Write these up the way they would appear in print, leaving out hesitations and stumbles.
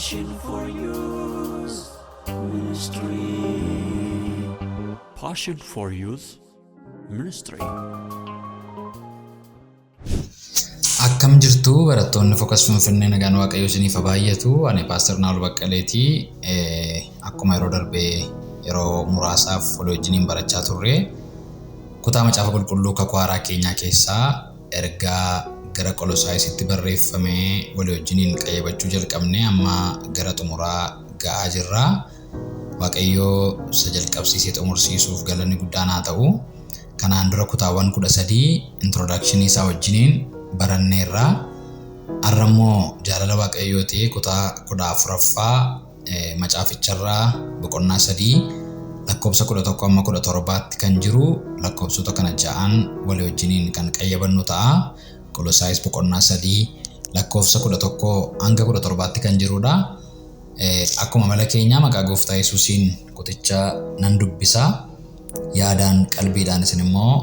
Passion for Youth Ministry. Passion for Youth Ministry. Akkam jirtu barattoonni Focus Finfinnee nagaan Waaqayyoo isiniif haa baay'atu. Ani Pastor Naa'ol Baqqaleeti. Akkuma yeroo darbee yeroo muraasaaf walii wajjiniin barachaa turre kutaa macaafa qulqulluu kakuu haaraa keenyaa keessaa ergaa gara Qolosaayisitti barreeffamee walii wajjiniin qayyabachuu jalqabne amma gara xumuraa ga'aa jirra. Waaqayyoo isa jalqabsiisee xumursiisuuf galanni guddaan haa ta'u. Kanaan dura kutaawwan 13 introduction isaa wajjiniin baranneerra. Arrammoo jaalala Waaqayyoo ta'ee kutaa 14ffaa macaaficharraa boqonnaa 3 lakkoofsa 11 amma 17tti kan jiru lakkoofsota kana ja'an walii wajjiniin kan qayyabannu ta'a. Qolosaayis boqonnaa 3 lakkoofsa 11 hanga 17tti kan jirudha. Akkuma mala keenya maqaa Gooftaa Yesuusiin kuticha nan dubbisa. Yaadaan qalbiidhaan isin immoo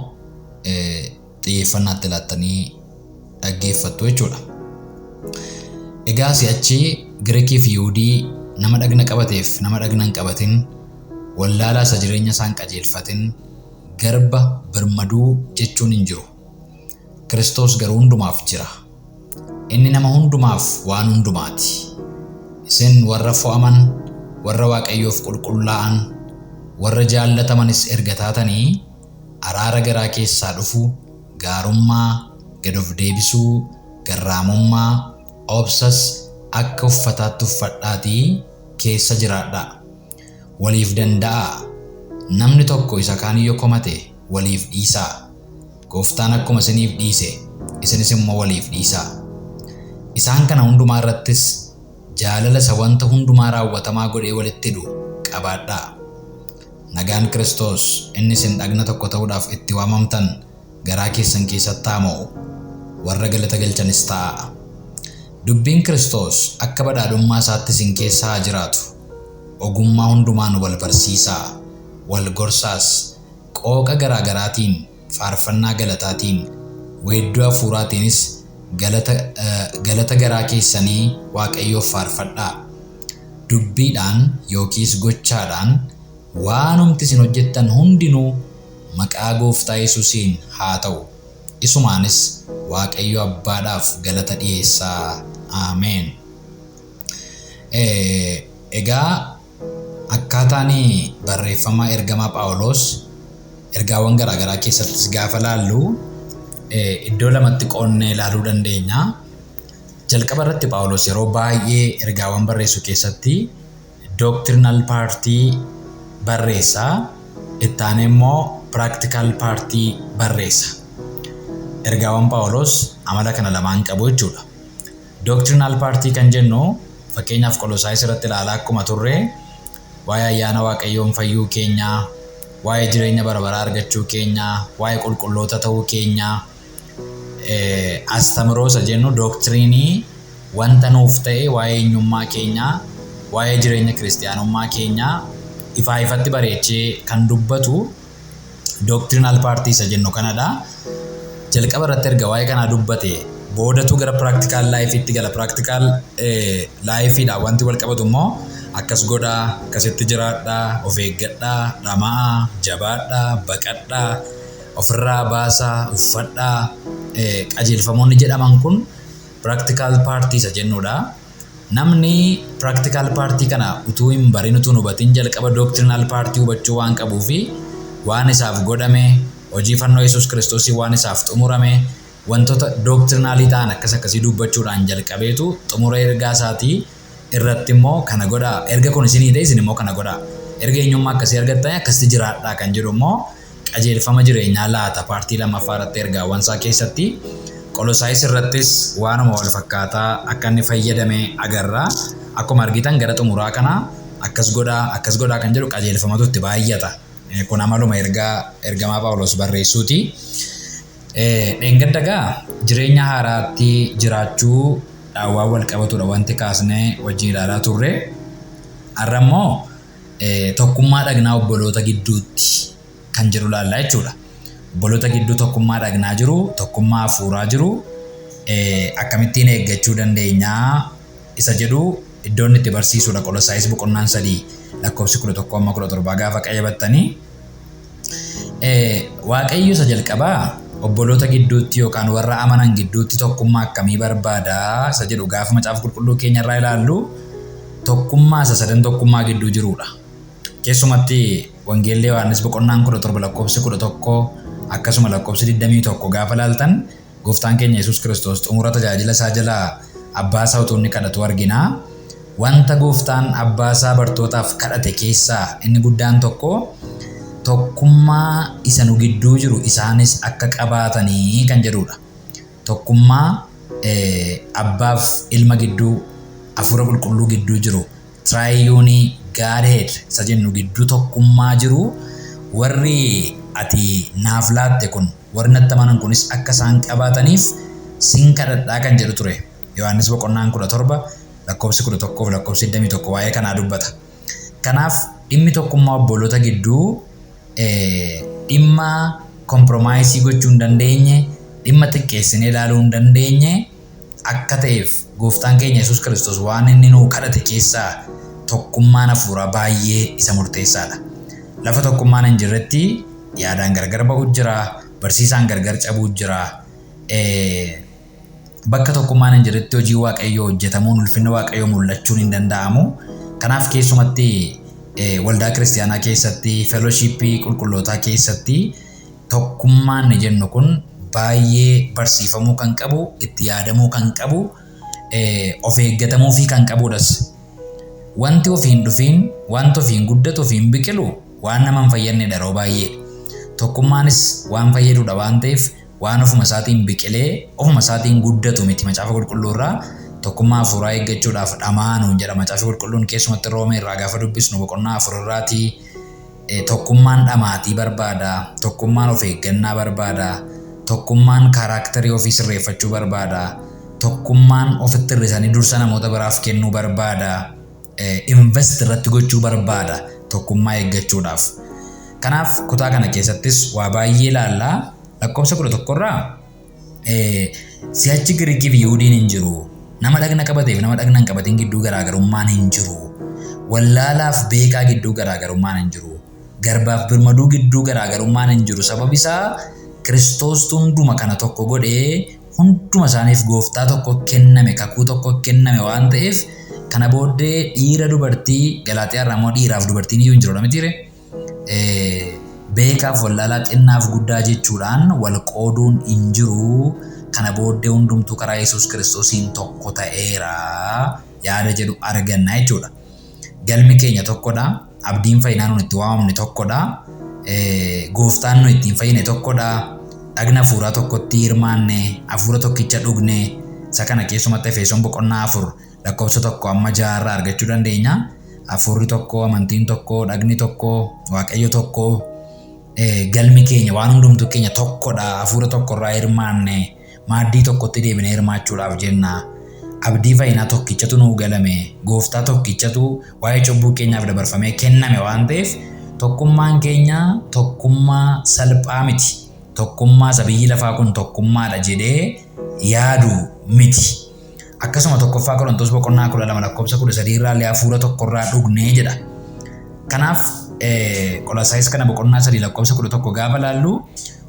xiyyeeffannaatti laattanii dhaggeeffattu jechuudha. Egaa si'achi Giriikii fi Yihuudii nama dhagna qabateef nama dhagna hin qabatin wallaalaa isa jireenya isaan qajeelfatin garba birmaduu jechuun hin jiru. Kiristoos garuu hundumaaf jira. Inni nama hundumaaf waan hundumaati. Isin warra fo'aman, warra Waaqayyoof qulqullaa'an, warra jaallatamanis erga taatanii araara garaa keessaa dhufu, gaarummaa, gad of deebisuu, garraamummaa, obsas akka uffataatti uffadhaatii keessa jiraadhaa. Waliif danda'aa. Namni tokko isa kaan yoo komate waliif dhiisaa. Gooftaan akkuma isiniif dhiise isinis immoo waliif dhiisaa. Isaan kana hundumaa irrattis jaalala isa wanta hundumaa raawwatamaa godhee walitti hidhu qabaadhaa. Nagaan Kiristoos inni isin dhagna tokko ta'uudhaaf itti waamamtan garaa keessan keessatti haa mo'u. Warra galata galchanis ta'a. Dubbiin Kiristoos akka badhaadhummaa isaatti isin keessa haa jiraatu. Ogummaa hundumaan wal barsiisaa, wal gorsaas, qooqa garaa garaatiin, faarfannaa galataatiin, weedduu hafuuraatiinis galata garaa keessanii Waaqayyoof faarfadhaa. Dubbiidhaan yookiis gochaadhaan waanumti isin hojjettan hundinuu maqaa Gooftaa Yesuusiin haa ta'u. Isumaanis Waaqayyo Abbaadhaaf galata dhiyeessaa. Ameen. Egaa akkaataan barreeffama ergamaa Phaawulos ergaawwan garaa garaa keessattis gaafa laallu iddoo lamatti qoonnee ilaaluu dandeenya. Jalqaba irratti Phaawulos yeroo baay'ee ergaawwan barreessu keessatti doctrinal partii barreessa. Itti aanee immoo practical partii barreessa. Ergaawwan Phaawulos amala kana lamaan qabu jechuudha. Doctrinal partii kan jennu fakkeenyaaf Qolosaayis irratti ilaalaa akkuma turre waa'ee ayyaana Waaqayyoon fayyuu keenyaa, waa'ee jireenya bara baraa argachuu keenyaa, waa'ee qulqulloota ta'uu keenyaa, astamiroosa jennu doktiriinii wanta nuuf ta'e waa'ee eenyummaa keenyaa, waa'ee jireenya kiristiyaanummaa keenyaa ifaa ifatti bareechee kan dubbatu doctrinal partii isa jennu kanadha. Jalqaba irratti erga waa'ee kanaa dubbate boodatu gara practical life'itti gala. Practical life'idha wanti wal qabatu immoo akkas godhaa, akkasitti jiraadhaa, of eeggadhaa, dhama'aa, jabaadhaa, baqadhaa, ofirraa baasaa, uffadhaa, qajeelfamoonni jedhaman kun practical partii isa jennudha. Namni practical partii kana utuu hin barin utuu hin hubatin jalqaba doctrinal partii hubachuu waan qabuufi waan isaaf godhame, hojii fannoo Yesuus Kiristoosii waan isaaf xumurame, wantoota doctrinalii ta'an akkasii dubbachuudhaan jalqabeetu xumura ergaa isaatii irratti immoo kana godhaa. Erga kun isinii ta'e isin immoo kana godhaa. Erga eenyummaa akkasii argattan akkasitti jiraadhaa kan jedhu immoo qajeelfama jireenyaa laata paartii lammaffaa irratti ergaawwan isaa keessatti. Qolosaayis irrattis waanuma wal fakkaataa akka inni fayyadame agarra. Akkuma argitan gara xumuraa kana akkas godhaa kan jedhu qajeelfamatu itti baay'ata. Kun amaluma ergamaa Phaawulos barreessuuti. Dheengaddagaa jireenya haaraatti jiraachuu dhaawwaa wal qabatudha wanti kaasnee wajjin ilaalaa turre. Har'a immoo tokkummaa dhagnaa obboloota gidduutti kan jedhu ilaallaa jechuudha. Obboloota gidduu tokkummaa dhagnaa jiru, tokkummaa hafuuraa jiru, akkamittiin eeggachuu dandeenyaa isa jedhu iddoon itti barsiisudha Qolosaayis boqonnaan 3 lakkoofsi 11-17 gaafa qayyabattanii Waaqayyo isa jalqabaa obboloota gidduutti yookaan warra amanan gidduutti tokkummaa akkamii barbaada isa jedhu gaafa macaafa qulqulluu keenya irraa ilaallu tokkummaa isa sadan tokkummaa gidduu jirudha. Keessumatti wangeelli Yohaannis boqonnaan 17 lakkoofsi 11 akkasuma lakkoofsi 21 gaafa ilaaltan gooftaan keenya Yesuus Kiristoos xumura tajaajila isaa jalaa abbaa isaa utuu inni kadhatu argina. Wanta gooftaan abbaa isaa bartootaaf kadhate keessaa inni guddaan tokkummaa isa nu gidduu jiru isaanis akka qabaatanii kan jedhudha. Tokkummaa abbaaf ilma gidduu hafuura qulqulluu gidduu jiru triune Godhead isa jennu gidduu tokkummaa jiru warri ati naaf laatte kun warri natti amanan kunis akka isaan qabaataniif sin kadhadhaa kan jedhu ture. Yohaannis boqonnaan 17 lakkoofsi 11 lakkoofsi 21 waa'ee kanaa dubbata. Kanaaf dhimmi tokkummaa obboloota gidduu dhimma komproomaayisii gochuu hin dandeenye, dhimma xiqqeessinee ilaaluu hin dandeenye akka ta'eef gooftaan keenya Yesuus Kiristoos waan inni nuu kadhate keessaa tokkummaan hafuuraa baay'ee isa murteessaadha. Lafa tokkummaan hin jirretti yaadaan gargar ba'u jira, barsiisaan gargar cabuu jira. Bakka tokkummaan hin jirretti hojii Waaqayyoo hojjetamuun ulfinna Waaqayyoo mul'achuun hin danda'amu. Kanaaf keessumatti waldaa kiristaanaa keessatti fellowshippii qulqullootaa keessatti tokkummaan jennu kun baay'ee barsiifamuu kan qabu, itti yaadamuu kan qabu, of eeggatamuu fi kan qabudhas. Wanti ofiin dhufiin, wanti ofiin guddatu, ofiin biqilu waan nama hin fayyadnedha yeroo baay'ee. Tokkummaanis waan fayyadudha waan ta'eef waan ofuma isaatiin biqilee ofuma isaatiin guddatu miti. Macaafa qulqulluu irraa tokkummaa hafuuraa eeggachuudhaaf dhamaanuun jedha macaafa qulqulluun keessumatti Roomee irraa gaafa dubbisnu boqonnaa 4 irraati. Tokkummaan dhamaatii barbaada, tokkummaan of eeggannaa barbaada, tokkummaan kaaraakterii ofii sirreeffachuu barbaada, tokkummaan ofitti hir'isanii dursa namoota biraaf kennuu barbaada, invest irratti gochuu barbaada tokkummaa eeggachuudhaaf. Kanaaf kutaa kana keessattis waa baay'ee ilaallaa. Lakkoofsa 11 irraa si'achi Giriikii fi Yihuudiin hin jiru. Nama dhagna qabateef nama dhagna hin qabatin gidduu garaagarummaan hin jiru. Wallaalaaf beekaa gidduu garaagarummaan hin jiru. Garbaaf birmaduu gidduu garaagarummaan hin jiru. Sababi isaa Kiristoos hunduma kana tokko godhee hunduma isaaniif gooftaa tokko kenname, kakuu tokko kenname waan ta'eef kana booddee dhiira dubartii Galaaxiyaa irraa immoo dhiiraaf dubartiin iyyuu hin jiru mitiire. Beekaaf wallaalaa xinnaaf guddaa jechuudhaan wal qooduun hin jiru. Kana booddee hundumtuu karaa Yesuus Kiristoosiin tokko ta'eera yaada jedhu arganna jechuudha. Galmi keenya tokkodha. Abdiin fayyinaa nuti itti waamamne tokkodha. Gooftaan nuti ittiin fayyine tokkodha. Dhagna hafuuraa tokkotti hirmaanne, hafuura tokkicha dhugne. Isa kana keessumatti Efesoon boqonnaa 4 lakkoofsa 1 amma 6 irraa argachuu dandeenya. Hafuurri tokko, amantiin tokko, dhagni tokko, Waaqayyo tokko. Galmi keenya waan hundumtuu keenya tokkodha. Hafuura tokkorraa hirmaanne. Maaddii tokkotti deebinee hirmaachuudhaaf jenna. Abdii fayyinaa tokkichatu nuu galame. Gooftaa tokkichatu waa'ee cubbuu keenyaaf dabarfamee kenname waan ta'eef tokkummaan keenya tokkummaa salphaa miti. Tokkummaa isa biyyi lafaa kun tokkummaadha jedhee yaadu miti. Akkasuma tokkoffaa Qorontos boqonnaa 12 lakkoofsa 13 irraa hafuura tokkorraa dhugnee jedha. Kanaaf Qolosaayis kana boqonnaa 3 lakkoofsa 11 gaafa ilaallu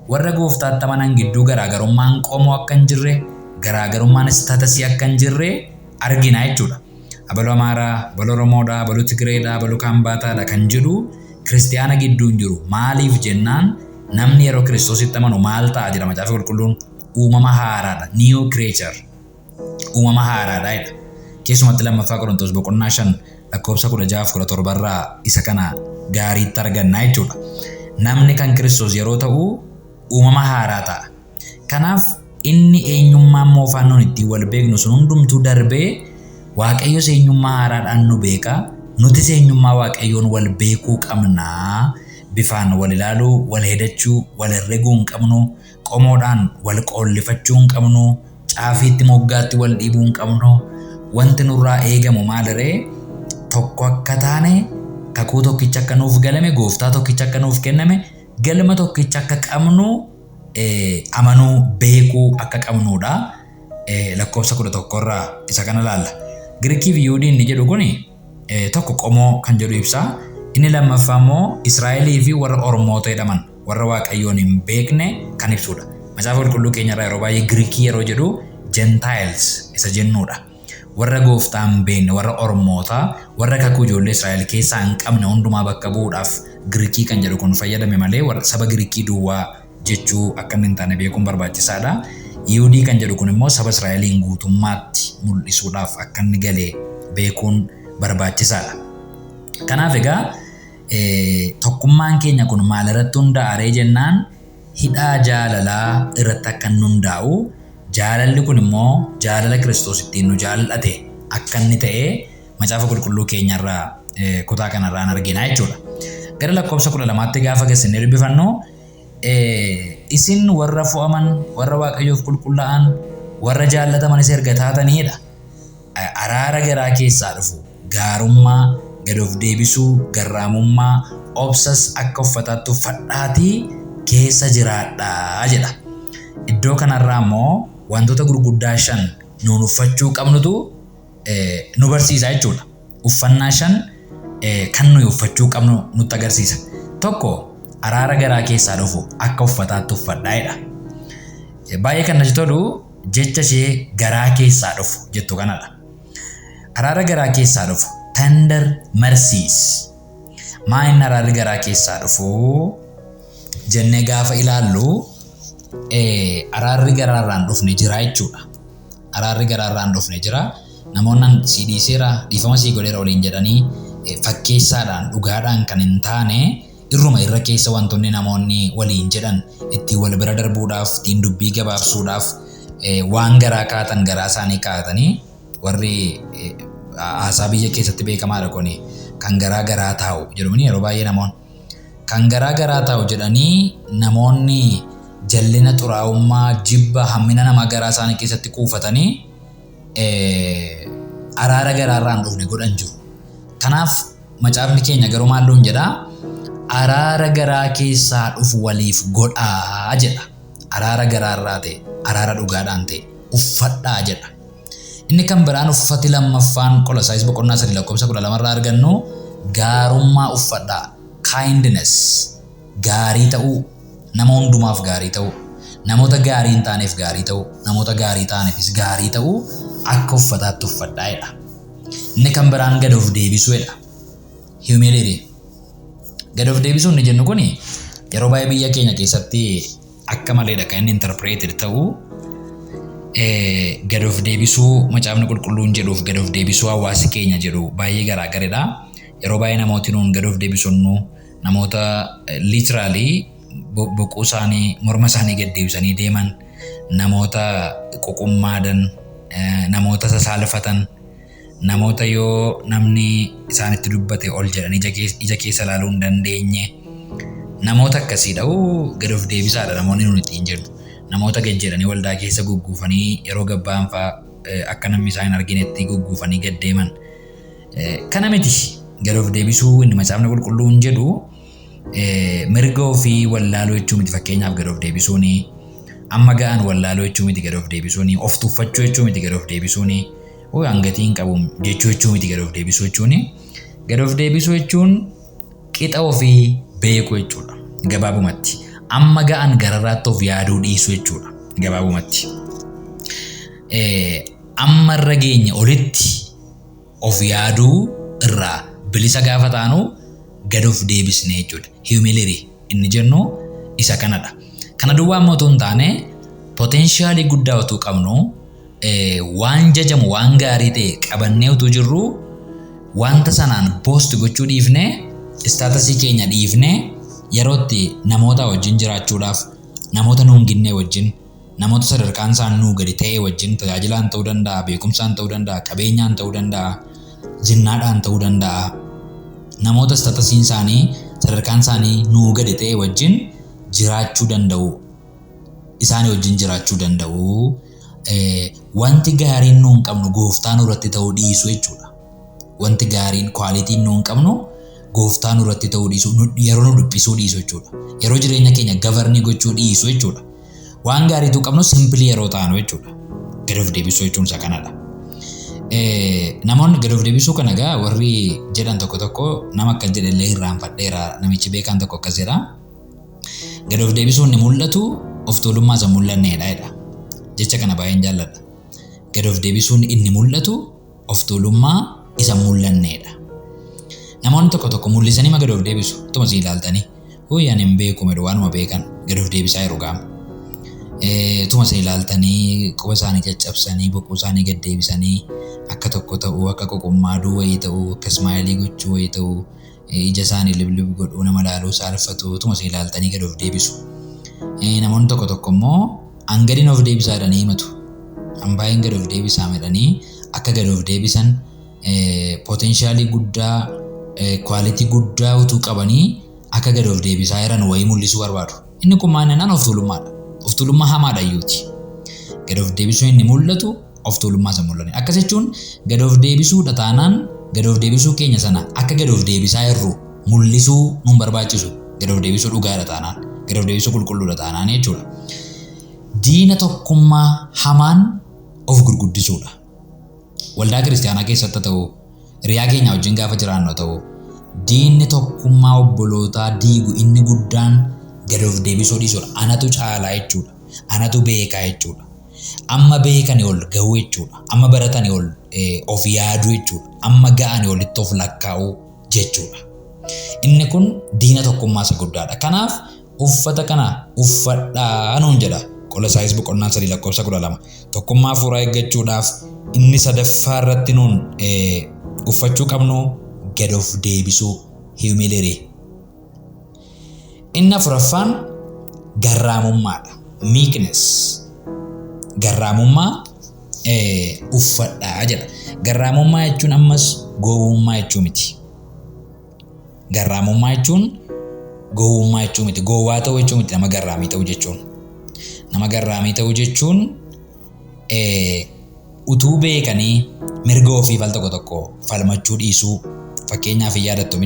warra gooftaatti amanan gidduu garaagarummaan qomoo akka hin jirre, garaagarummaan istaatasii akka hin jirre argina jechuudha. Abaluu Amaaraa, abaluu Oromoodhaa, abaluu Tigireedhaa, abaluu Kaambaataadha kan jedhu kiristaana gidduu hin jiru. Maaliif jennaan namni yeroo Kiristoositti amanu maal ta'a jedha macaafa qulqulluun uumama haaraadha. New creature. Uumama haaraadha jedha. Keessumatti lammaffaa Qorontos boqonnaa 5 lakkoofsa 16-17 irraa isa kana gaariitti arganna jechuudha. Namni kan Kiristoos yeroo ta'u uumama haaraa ta'a. Kanaaf inni eenyummaa moofaan nuun ittiin wal beeknu sun hundumtuu darbee Waaqayyo eenyummaa haaraadhaan nu beeka. Nuti eenyummaa Waaqayyoon wal beekuu qabna. Bifaan wal ilaaluu, wal hedachuu, wal herreguu hin qabnu. Qomoodhaan wal qoollifachuu hin qabnu. Caafiitti moggaatti wal dhiibuu hin qabnu. Wanti nurraa eegamu maaliree tokko akka taane kakuu tokkicha akka nuuf galame, gooftaa tokkicha akka nuuf kenname, galma tokkicha akka qabnu amanuu beekuu akka qabnuudha. Lakkoofsa 11 irraa isa kana ilaalla. Giriikii fi Yihuudiin inni jedhu kuni tokko qomoo kan jedhu ibsa. Inni lammaffaa immoo Israa'elii fi warra Oromoota jedhaman warra Waaqayyoon hin beekne kan ibsudha. Macaafa qulqulluu keenyarraa yeroo baay'ee Giriikii yeroo jedhu Gentiles isa jennuudha. Warra gooftaa hin beekne, warra Oromoota, warra kakuu ijoollee Israa'el keessaa hin qabne hundumaa bakka bu'uudhaaf Giriikii kan jedhu kun fayyadame malee warra saba Giriikii duwwaa jechuu akka hin taane beekuun barbaachisaadha. Yihuudii kan jedhu kun immoo saba Israa'eliin guutummaatti mul'isuudhaaf akka inni galee beekuun barbaachisaadha. Kanaaf egaa tokkummaan keenya kun maal irratti hundaa'ee jennaan hidhaa jaalalaa irratti akka inni hundaa'u, jaalalli kun immoo jaalala Kiristoos ittiin nu jaallate akka inni ta'e macaafa qulqulluu keenyarraa kutaa kanarraan argina jechuudha. Gara lakkoofsa 12tti gaafa geessinee dubbifannu isin warra fo'aman, warra Waaqayyoof qulqullaa'an, warra jaallataman erga taatanidha. Araara garaa keessaa dhufu, gaarummaa, gad of deebisuu, garraamummaa, obsas akka uffataatti uffadhaatii keessa jiraadhaa jedha. Iddoo kanarraa immoo wantoota gurguddaa 5 nuun uffachuu qabnutu nu barsiisa jechuudha. Uffannaa 5 kan nuyi uffachuu qabnu nutti agarsiisa. Tokko araara garaa keessaa dhufu akka uffataatti uffadhaa jedha. Baay'ee kan natti tolu jecha ishee garaa keessaa dhufu jettu kanadha. Araara garaa keessaa dhufu tender mercies. Maa inni araarri garaa keessaa dhufu jennee gaafa ilaallu araarri garaarraan dhufne jira jechuudha. Araarri garaarraan dhufne jira. Namoonni si dhiiseera, dhiifama sii godheera waliin jedhanii fakkeessaadhaan dhugaadhaan kan hin taane irruma irra keessa wantoonni namoonni waliin jedhan ittiin wal bira darbuudhaaf, ittiin dubbii gabaabsuudhaaf waan garaa kaatan garaa isaanii kaatanii warri haasaa biyya keessatti beekamaadha kuni kan garaa garaa taa'u jedhamanii yeroo baay'ee namoonni kan garaa garaa taa'u jedhanii namoonni jallina xuraa'ummaa jibba hammina nama garaa isaanii keessatti kuufatanii araara garaarraan dhufne godhan jiru. Kanaaf macaafni keenya garuu maalluun jedhaa araara garaa keessaa dhufu waliif godhaa jedha. Araara garaarraa ta'e, araara dhugaadhaan ta'e uffadhaa jedha. Inni kan biraan uffati lammaffaan Qolosaayiis boqonnaa 3 lakkoofsa 12 irraa argannu gaarummaa uffadhaa. Kindness, gaarii ta'uu, nama hundumaaf gaarii ta'uu, namoota gaarii hin taaneef gaarii ta'uu, namoota gaarii ta'aniifis gaarii ta'uu akka uffataatti uffadhaa jedha. Inni kan biraan gad of deebisuu jedha. Humility. Gad of deebisuu inni jennu kuni yeroo baay'ee biyya keenya keessatti akka maleedha kan inni interpreted ta'uu gad of deebisuu macaafni qulqulluun jedhuuf gad of deebisuu hawaasi keenya jedhu baay'ee garaagaradha. Yeroo baay'ee namooti nuun gad of deebisuu namoota literally boquu isaanii morma isaanii gad deebisanii deeman, namoota quqummaadan, namoota sasaalfatan, namoota yoo namni isaanitti dubbate ol jedhanii ija keessa ilaaluu hin dandeenye, namoota akkasiidha. Gad of deebisaadha namoonni nuun ittiin jennu. Namoota gad jedhanii waldaa keessa gugguufanii yeroo gabbaan fa'aa akka namni isaan hin arginetti gugguufanii gad deeman. Kana miti gad of deebisuu inni macaafni qulqulluun jedhu mirga ofii wallaaluu jechuu miti. Fakkeenyaaf gad of deebisuun amma ga'an wallaaluu jechuu miti. Gad of deebisuun of tuffachuu jechuu miti. Gad of deebisuun hangatii hin qabu jechuu miti. Gad of deebisuu jechuun gad of deebisuu jechuun qixa ofii beekuu jechuudha. Gabaabumatti amma ga'an gararraatti of yaaduu dhiisuu jechuudha. Gabaabumatti amma irra geenye olitti of yaaduu irraa bilisa gaafa taanu gad of deebisne jechuudha. Humility inni jennu isa kanadha. Kana duwwaa immoo otoo hin taane potentiaalii guddaa otoo qabnu waan jajamu waan gaarii ta'e qabannee otoo jirru wanta sanaan boost gochuu dhiifne istaatasii keenya dhiifne yerootti namoota wajjin jiraachuudhaaf, namoota nuun ginnee wajjin, namoota sadarkaan isaan nuu gadi ta'e wajjin tajaajilaan ta'uu danda'a, beekumsaan ta'uu danda'a, qabeenyaan ta'uu danda'a, jinnaadhaan ta'uu danda'a. Namoota istaatasiin isaanii sadarkaan isaanii nuu gadi ta'e wajjin jiraachuu danda'u. Isaanii wajjin jiraachuu danda'u. Wanti gaariin nuun qabnu gooftaa nurratti ta'uu dhiisu jechuudha. Wanti gaariin kwaalitiin nuun qabnu gooftaa nurratti ta'uu dhiisu, yeroo nu dhiphisuu dhiisu jechuudha. Yeroo jireenya keenya gavarnii gochuu dhiisu jechuudha. Waan gaariitu qabnu simpilii yeroo taanu jechuudha. Gad of deebisuu jechuun isa kanadha. namoonni gad of deebisuu kana egaa warri jedhan tokko nama akka jedhellee irraanfadheera namichi beekan tokko akkas jedha. Gad of deebisuun ni mul'atu of tuulummaa isa mul'anneedha jedha. Jecha kana baay'een jaalladha. Gad of deebisuun inni mul'atu of tuulummaa isa mul'anneedha. Namoonni tokko mul'isanii gad of deebisu. Tuma si ilaaltanii ani hin beeku medhu waanuma beekan gad of deebisaa yeroo gaama. Tuma si ilaaltanii quba isaanii caccabsanii boquu isaanii gad deebisanii akka tokko ta'uu akka qoqommaaduu wayii ta'uu akka ismaayilii gochuu wayii ta'uu ija isaanii liblib godhuu nama laaluu saalfatu tuma si ilaaltanii gad of deebisu. Namoonni tokko immoo hangadiin of deebisaa jedhanii himatu. Hambaayeen gad of deebisaa jedhanii akka gad of deebisan poteenshaalii guddaa kwaalitii guddaa utuu qabanii akka gad of deebisaa jiran wayii mul'isuu barbaadu. Inni kun maannaan of tuulummaadha. Of tuulummaa hamaadha iyyuuti. Gad of deebisuu inni mul'atu of tuulummaa isa mul'anne. Akkas jechuun gad of deebisuudha taanaan gad of deebisuu keenya sana akka gad of deebisaa jirru mul'isuu nuun barbaachisu. Gad of deebisuu dhugaadha taanaan gad of deebisuu qulqulluudha taanaan jechuudha. Diina tokkummaa hamaan of gurguddisuudha. Waldaa kiristaanaa keessatti ta'u riyaa keenya wajjin gaafa jiraannu ta'u diinni tokkummaa obbolootaa diigu inni guddaan gad of deebisuu dhiisuudha. Anatu caalaa jechuudha. Anatu beekaa jechuudha. Amma beekanii ol gahuu jechuudha. Amma baratanii ol of yaaduu jechuudha. Amma ga'anii olitti of lakkaa'uu jechuudha. Inni kun diina tokkummaa isa guddaadha. Kanaaf uffata kana uffadhaa nuun jedha. Qolosaayiis boqonnaa 3:12. Tokkummaa hafuuraa eeggachuudhaaf inni sadaffaa irratti nuun uffachuu qabnu gad of deebisuu humility. Inni afuraffaan garraamummaadha. Meekness. Garraamummaa uffadhaa jedha. Garraamummaa jechuun ammas gowwummaa jechuu miti. Garraamummaa jechuun gowwummaa jechuu miti. Gowwaa ta'uu jechuu miti nama garraamii ta'uu jechuun. Nama garraamii ta'uu jechuun utuu beekanii mirga ofii al tokko falmachuu dhiisuu. Fakkeenyaaf yaadattu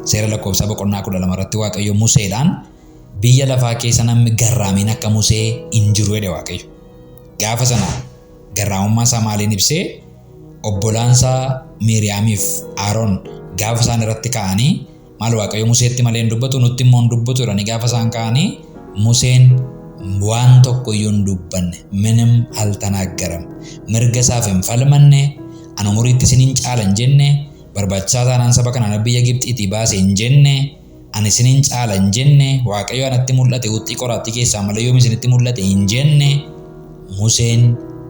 seera lakkoofsaa boqonnaa 12 irratti Waaqayyo Museedhaan biyya lafaa keessa namni garraamiin akka Musee hin jiru jedhe Waaqayyo. Gaafa sana garraamummaa isaa maaliin ibsee obbolaansaa Miiriyaamiif Aaroon gaafa isaan irratti ka'anii maal Waaqayyo Museetti malee hin dubbatu nutti immoo hin dubbatu jedhanii gaafa isaan ka'anii Museen waan tokko iyyuu hin dubbanne ምንም አልተናገረም. mirga isaaf hin falmanne ani umuriitti isin hin caala hin jenne barbaachisaa taanaan saba kana biyya Gibxiitii baase hin jenne ani isin hin caala hin jenne Waaqayyo anatti mul'ate uxxii qoraattii keessaa malee yoom isinitti mul'ate hin jenne Museen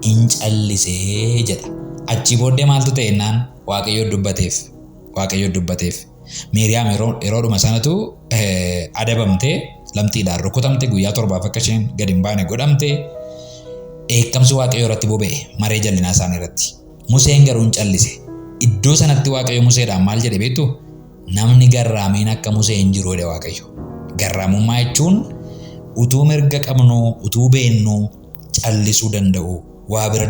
hin callisee jedha. Achi booddee maaltu ta'e jennaan Waaqayyo dubbateef. Miiriyaam yeroodhuma sanatu adabamtee lamxiidhaan rukutamte guyyaa 7 akka isheen gad hin baane godhamte eekkamsi Waaqayyo irratti boba'e maree jallinaa isaanii irratti. Museen garuu hin callise. Iddoo sanatti Waaqayyo Museedhaan maal jedhe beektu? Namni garraamiin akka Musee hin jiru jedhe Waaqayyo. Garraamummaa jechuun utuu mirga qabnu utuu beennu callisuu danda'u. Waa bira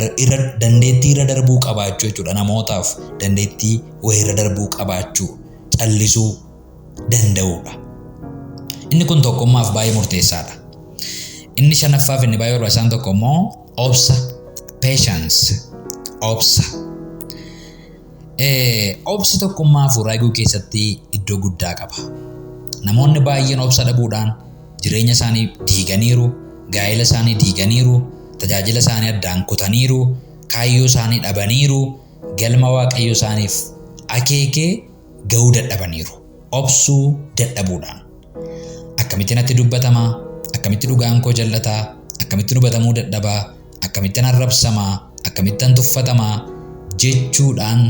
dandeettii irra darbuu qabaachuu jechuudha. Namootaaf dandeettii wayii irra darbuu qabaachuu callisuu danda'uudha. Inni kun tokkummaaf baay'ee murteessaadha. Inni shanaffaaf inni baay'ee barbaachisaan tokko immoo obsa, patience, obsa. Obsi tokkummaa hafuuraa eeguu keessatti iddoo guddaa qaba. Namoonni baay'een obsa dhabuudhaan jireenya isaanii diiganiiru, gaa'ela isaanii diiganiiru, tajaajila isaanii addaan kutaniiru, kaayyoo isaanii dhabaniiru, galma Waaqayyo isaaniif akeekee gahuu dadhabaniiru. Obsuu dadhabuudhaan. Akkamitti natti dubbatamaa? Akkamitti dhugaan koo jallataa? Akkamitti dubatamuu dadhabaa? Akkamitti arrabsamaa? Akkamitti tuffatamaa? Jechuudhaan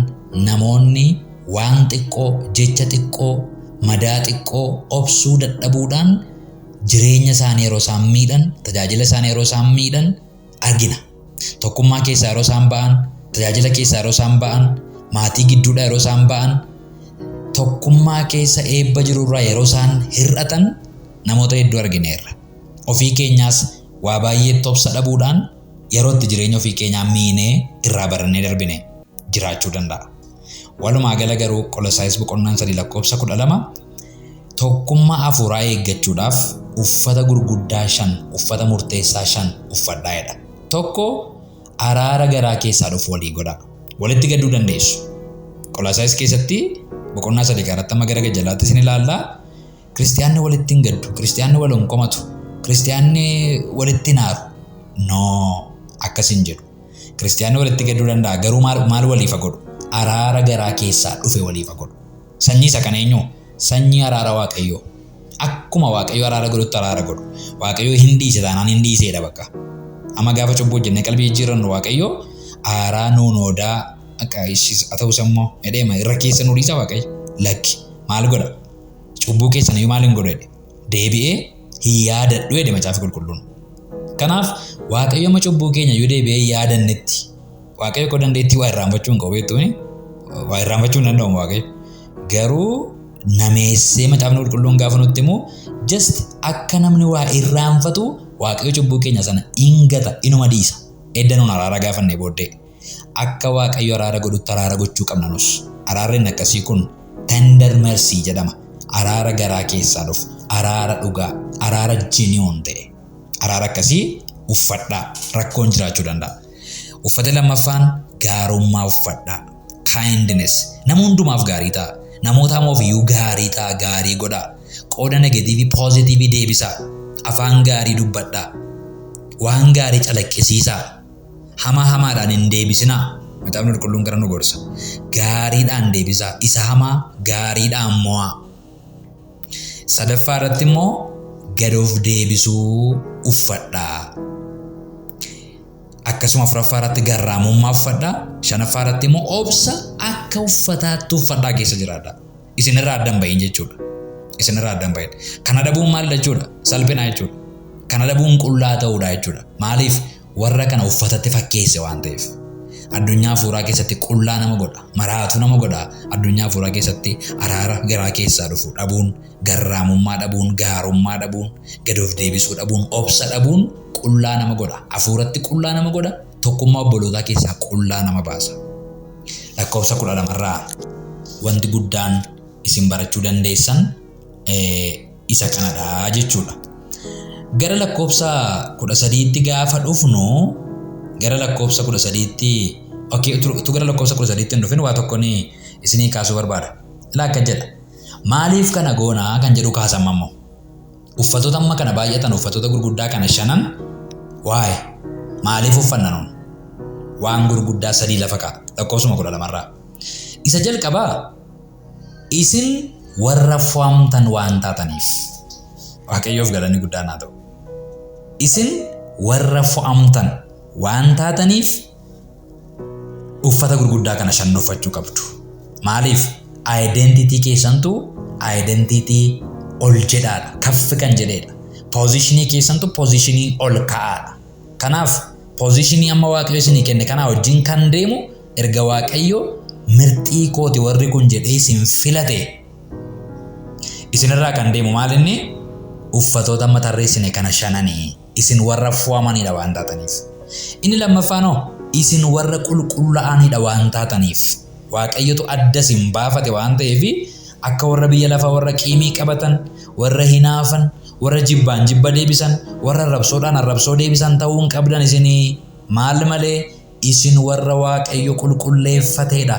namoonni waan xiqqoo, jecha xiqqoo, madaa xiqqoo obsuu dadhabuudhaan jireenya isaanii yeroo isaan miidhan, tajaajila isaanii yeroo isaan miidhan argina. Tokkummaa keessaa yeroo isaan ba'an, tajaajila keessaa yeroo isaan ba'an, maatii gidduudhaa yeroo isaan ba'an, tokkummaa keessa eebba jirurraa yeroo isaan hir'atan namoota hedduu argineerra. Ofii keenyaas waa baay'eetti obsa dhabuudhaan yeroo itti jireenya ofii keenyaa miinee irraa barannee darbine jiraachuu danda'a. Walumaa gala garuu Qolosaayiis boqonnaa 3:12 tokkummaa hafuuraa eeggachuudhaaf uffata gurguddaa 5, uffata murteessaa 5 uffadhaa jedha. Tokko araara garaa keessaa dhufu walii godhaa. walitti gadduu dandeessu. Qolaasaayis keessatti boqonnaa 3 gara jalaatti isin ilaallaa. Kiristiyaanni walitti hin gaddu, kiristiyaanni wal hin komatu, kiristiyaanni walitti hin aaru. No, akkasin jedhu. Kiristiyaanni walitti gadduu danda'a garuu maal waliif godhu? Araara garaa keessaa dhufe waliif godhu. Sanyii isa kana eenyu? Sanyii araara Waaqayyoo. Akkuma Waaqayyo araara godhutti araara godhu. Waaqayyo hin dhiise taanaan hin dhiiseedha bakka. Amma gaafa cubbuu jennee qalbii jijjiirannu Waaqayyo aaraa nuunoodaa akka ishis ta'us immoo edema irra keessa nu dhiisa Waaqayyo. Lakki maal godha? Cubbuu keessan iyyuu maal hin godhu jedhe? Deebi'ee hin yaadadhu jedhe Macaafa Qulqulluun. Kanaaf Waaqayyo amma cubbuu keenya yoo deebi'ee yaadannetti Waaqayyo koo dandeettii waa irraanfachuu hin qabu jechuun waa irraanfachuu hin danda'u Waaqayyo. Garuu nameessee Macaafni Qulqulluun gaafa nutti immoo just akka namni waa irraanfatu Waaqayyo cubbuu keenya sana ingata inuma dhiisa. Edda nuun araara gaafannee booddee akka Waaqayyo araara godhutti araara gochuu qabna nus. Araarri akkasii kun tender mercy jedhama. Araara garaa keessaa dhufu, araara dhugaa, araara genuine ta'e. Araara akkasii uffadhaa rakkoon jiraachuu danda'a. Uffata lammaffaan gaarummaa uffadhaa. Kindness. Nama hundumaaf gaarii ta'a. Namoota hamoof iyyuu gaarii ta'a, gaarii godhaa. Qooda negatiivii poozitiivii deebisaa. Afaan gaarii dubbadhaa. Waan gaarii calaqqisiisaa. Hamaa hamaadhaan hin deebisinaa. Macaafni Qulqulluun gara nu gorsa. Gaariidhaan deebisaa. Isa hamaa gaariidhaan mo'aa. Sadaffaa irratti immoo gad of deebisuu uffadhaa. Akkasuma afuraffaa irratti garraamummaa uffadhaa. Shanaffaa irratti immoo obsa akka uffataatti uffadhaa keessa jiraadhaa. Isinirraa addan bahin jechuudha. Isinirraa addan bahin. Kana dhabuun maal jechuudha? Salphina jechuudha. Kana dhabuun qullaa ta'uudha jechuudha. Maaliif? Warra kana uffatatti fakkeesse waan ta'eef. Addunyaa hafuuraa keessatti qullaa nama godha. Maraatuu nama godha. Addunyaa hafuuraa keessatti araara garaa keessaa dhufu dhabuun, garraamummaa dhabuun, gaarummaa dhabuun, gad of deebisuu dhabuun, obsa dhabuun qullaa nama godha. Hafuuratti qullaa nama godha. Tokkummaa obbolootaa keessaa qullaa nama baasa. Lakkoofsa 12 wanti guddaan isin barachuu dandeessan isa kanadha jechuudha. Gara lakkoofsa 13tti gaafa dhufnu gara lakkoofsa 13tti tu gara lakkoofsa 13tti hin dhufin waa tokko ni isinii kaasuu barbaada. Laakka jedha. Maaliif kana goonaa kan jedhu kaasan ammoo. Uffatoota amma kana baay'atan uffatoota gurguddaa kana shanan waa'ee maaliif uffanna nuun? Waan gurguddaa 3 lafa kaa'a. Lakkoofsuma 12 irraa. Isa jalqabaa isin warra fo'amtan waan taataniif. Waaqayyoof galanni guddaan haa ta'u. Isin warra fo'amtan waan taataniif uffata gurguddaa kana 5 uffachuu qabdu. Maaliif? Identity keessantu identity ol jedhaadha. Kaffi kan jedheedha. Positionii keessantu positionii ol ka'aadha. Kanaaf positionii amma Waaqayyo isinii kenne kanaa wajjin kan deemu erga Waaqayyo mirxii kooti warri kun jedhee isin filate isinirraa kan deemu maal inni? Uffatoota amma tarreessine kana 5 isin warra fo'amanidha waan taataniif. Inni lammaffaanoo isin warra qulqullaa'anidha waan taataniif. Waaqayyotu adda isin baafate waan ta'eef akka warra biyya lafaa warra qiimii qabatan, warra hinaafan, warra jibbaan jibba deebisan, warra arrabsoodhaan arrabsoo deebisan ta'uu hin qabdan isinii. Maal malee isin warra Waaqayyo qulqulleeffateedha.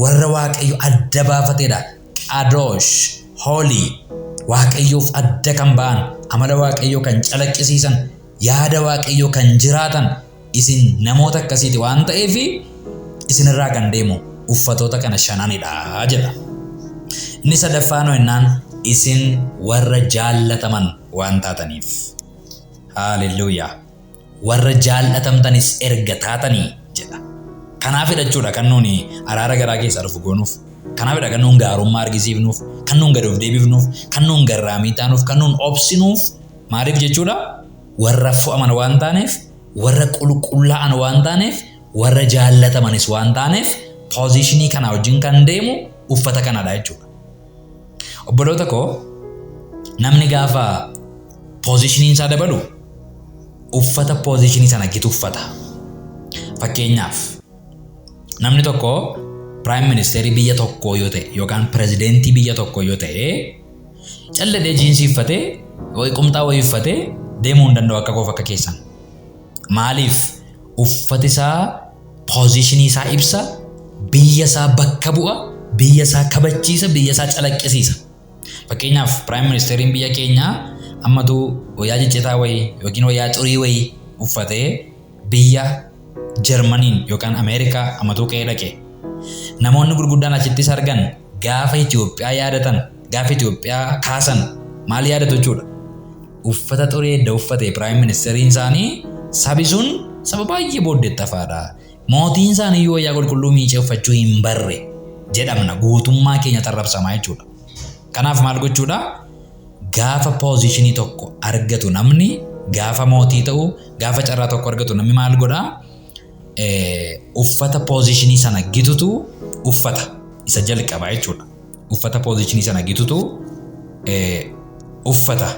Warra Waaqayyo adda baafateedha. Qadoosh, holy, Waaqayyoof adda kan ba'an, amala Waaqayyoo kan calaqqisiisan, yaada Waaqayyoo kan jiraatan isin namoota akkasiiti waan ta'eef isinirraa kan deemu uffatoota kana 5nidha jedha. Inni sadaffaanoo innaan isin warra jaallataman waan taataniif. Haalleluuyaa. Warra jaallatamtanis erga taatanii jedha. Kanaafidha jechuudha kan nuuni araara garaa keessaa dhufu goonuuf. Kanaafidha kan nuun gaarummaa argisiifnuuf, kan nuun gad of deebifnuuf, kan nuun garraamii taanuuf, kan nuun obsinuuf. Maaliif jechuudha? Warra fo'aman waan taaneef, warra qulqullaa'an waan taaneef, warra jaallatamanis waan taaneef positionii kana wajjin kan deemu uffata kanadha jechuudha. Obboloota koo namni gaafa positionii isaa dabalu uffata positionii sana gitu uffata. Fakkeenyaaf namni tokko prime minister biyya tokkoo yoo ta'e yookaan prezidentii biyya tokkoo yoo ta'e calladee jiinsii uffatee qumxaa wayii uffatee deemuu hin danda'u akka koof akka keessan. Maaliif? Uffati isaa positionii isaa ibsa, biyya isaa bakka bu'a, biyya isaa kabachiisa, biyya isaa calaqqisiisa. Fakkeenyaaf Prime Ministeriin biyya keenyaa ammatu wayyaa ciccitaa wayii yookiin wayyaa xurii wayii uffatee biyya Jarmaniin yookaan Ameerikaa ammatuu ka'ee dhaqe. Namoonni gurguddaan achittis argan gaafa Itoophiyaa yaadatan, gaafa Itoophiyaa kaasan maal yaadatu jechuudha. Uffata xurii edda uffatee Prime Ministeriin isaanii sabi sun saba baay'ee booddeettafaadha. Mootiin isaanii yoo wayyaa qulqulluu miicee uffachuu hin barre jedhamna guutummaa keenya tarrabsamaa jechuudha. Kanaaf maal gochuudha? Gaafa poozishinii tokko argatu namni, gaafa mootii ta'u, gaafa carraa tokko argatu namni maal godhaa? Uffata poozishinii sana gitutu uffata isa jalqabaa jechuudha. Uffata poozishinii sana gitutu uffata.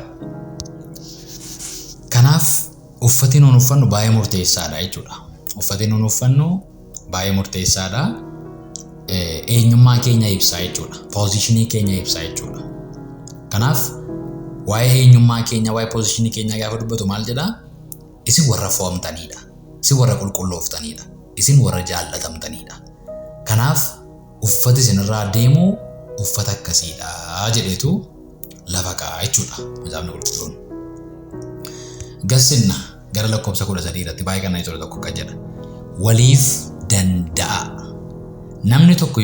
Kanaaf uffati nuun uffannu baay'ee murteessaadha jechuudha. Uffati nuun uffannu baay'ee murteessaadha. Eenyummaa keenya ibsaa jechuudha. Poozishinii keenya ibsaa jechuudha. Kanaaf waa'ee eenyummaa keenya, waa'ee poozishinii keenya gaafa dubbatu maal jedhaa? Isin warra fo'amtanidha. Isin warra qulqullooftaniidha. Isin warra jaallatamtaniidha. Kanaaf uffati isinirraa deemu uffata akkasiidha jedheetu lafa kaa'a jechuudha. Macaafni qulqulluun. Gassinna gara lakkoofsa 13 irratti baay'ee kan ture tokko akka jedha. Waliif danda'a. Namni tokko